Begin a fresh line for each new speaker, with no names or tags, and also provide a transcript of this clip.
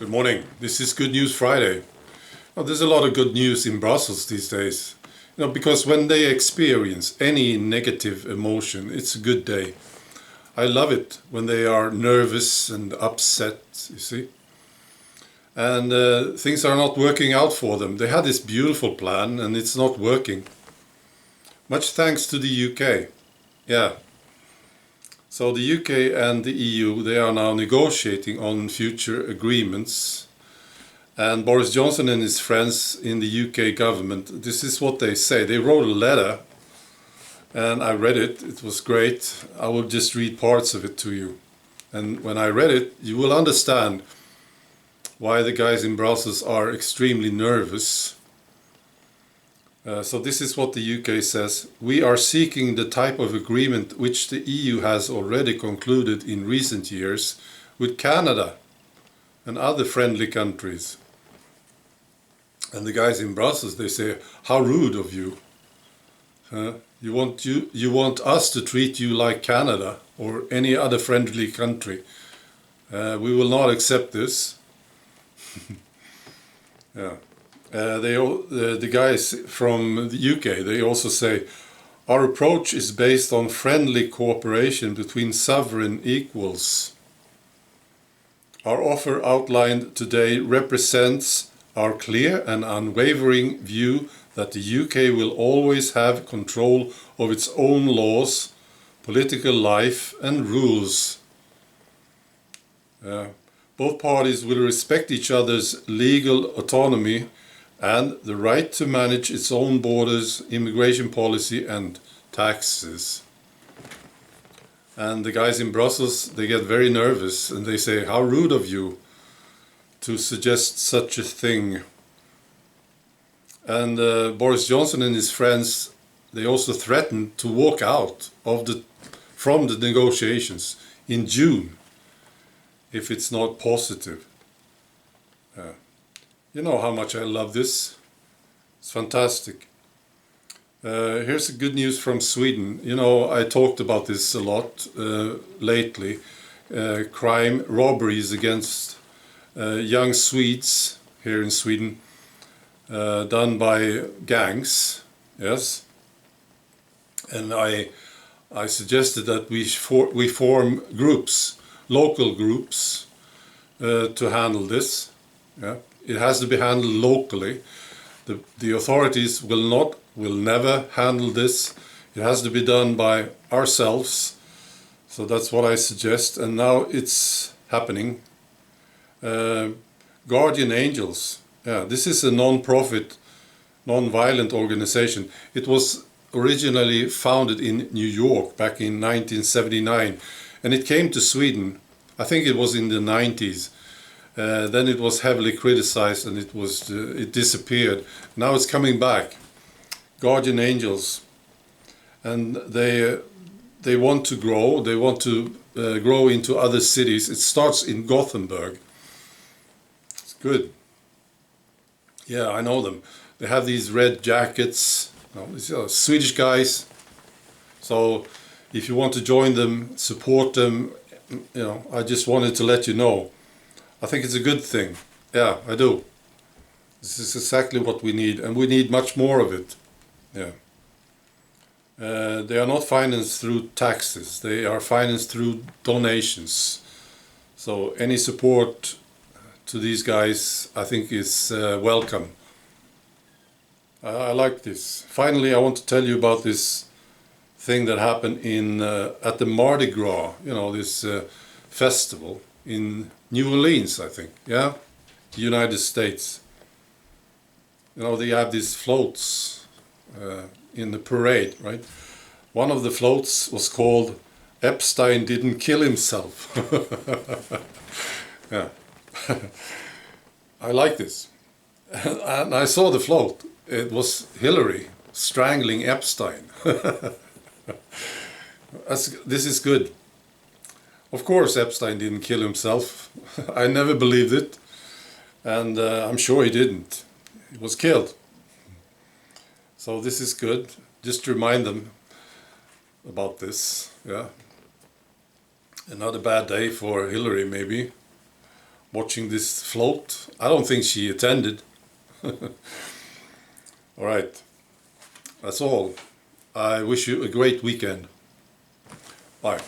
Good morning. This is Good News Friday. Now, there's a lot of good news in Brussels these days. Because when they experience any negative emotion, it's a good day. I love it when they are nervous and upset, you see. And things are not working out for them. They had this beautiful plan and it's not working. Much thanks to the UK. Yeah. So the UK and the EU, they are now negotiating on future agreements. And Boris Johnson and his friends in the UK government, this is what they say. They wrote a letter and I read it. It was great. I will just read parts of it to you. And when I read it, you will understand why the guys in Brussels are extremely nervous. So this is what the UK says. We are seeking the type of agreement which the EU has already concluded in recent years with Canada and other friendly countries. And the guys in Brussels, they say, how rude of you. You want us to treat you like Canada or any other friendly country. We will not accept this. Yeah. The guys from the UK, they also say, our approach is based on friendly cooperation between sovereign equals. Our offer outlined today represents our clear and unwavering view that the UK will always have control of its own laws, political life and rules. Both parties will respect each other's legal autonomy and the right to manage its own borders, immigration policy and taxes. And the guys in Brussels, they get very nervous and they say, how rude of you to suggest such a thing. And Boris Johnson and his friends, they also threatened to walk out from the negotiations in June if it's not positive. You know how much I love this. It's fantastic. Here's the good news from Sweden. You know, I talked about this a lot lately. Crime, robberies against young Swedes here in Sweden, done by gangs, yes. And I suggested that we form groups, local groups, to handle this. Yeah. It has to be handled locally. The authorities will never handle this. It has to be done by ourselves. So that's what I suggest. And now it's happening. Guardian Angels. Yeah, this is a non-profit, non-violent organization. It was originally founded in New York back in 1979. And it came to Sweden, I think it was in the 90s. Then it was heavily criticized and it disappeared. Now it's coming back. Guardian Angels, and they want to grow. They want to grow into other cities. It starts in Gothenburg. It's good. Yeah, I know them. They have these red jackets. These are Swedish guys. So if you want to join them, support them, I just wanted to let you know. I think it's a good thing. Yeah, I do. This is exactly what we need, and we need much more of it. Yeah. They are not financed through taxes. They are financed through donations. So any support to these guys, I think, is welcome. I like this. Finally, I want to tell you about this thing that happened at the Mardi Gras. This festival in New Orleans, I think, yeah, the United States. They have these floats in the parade, right? One of the floats was called Epstein Didn't Kill Himself. Yeah. I like this. And I saw the float. It was Hillary strangling Epstein. This is good. Of course Epstein didn't kill himself. I never believed it. And I'm sure he didn't. He was killed. So this is good. Just to remind them about this. Yeah. Another bad day for Hillary maybe. watching this float. I don't think she attended. All right, that's all. I wish you a great weekend. Bye.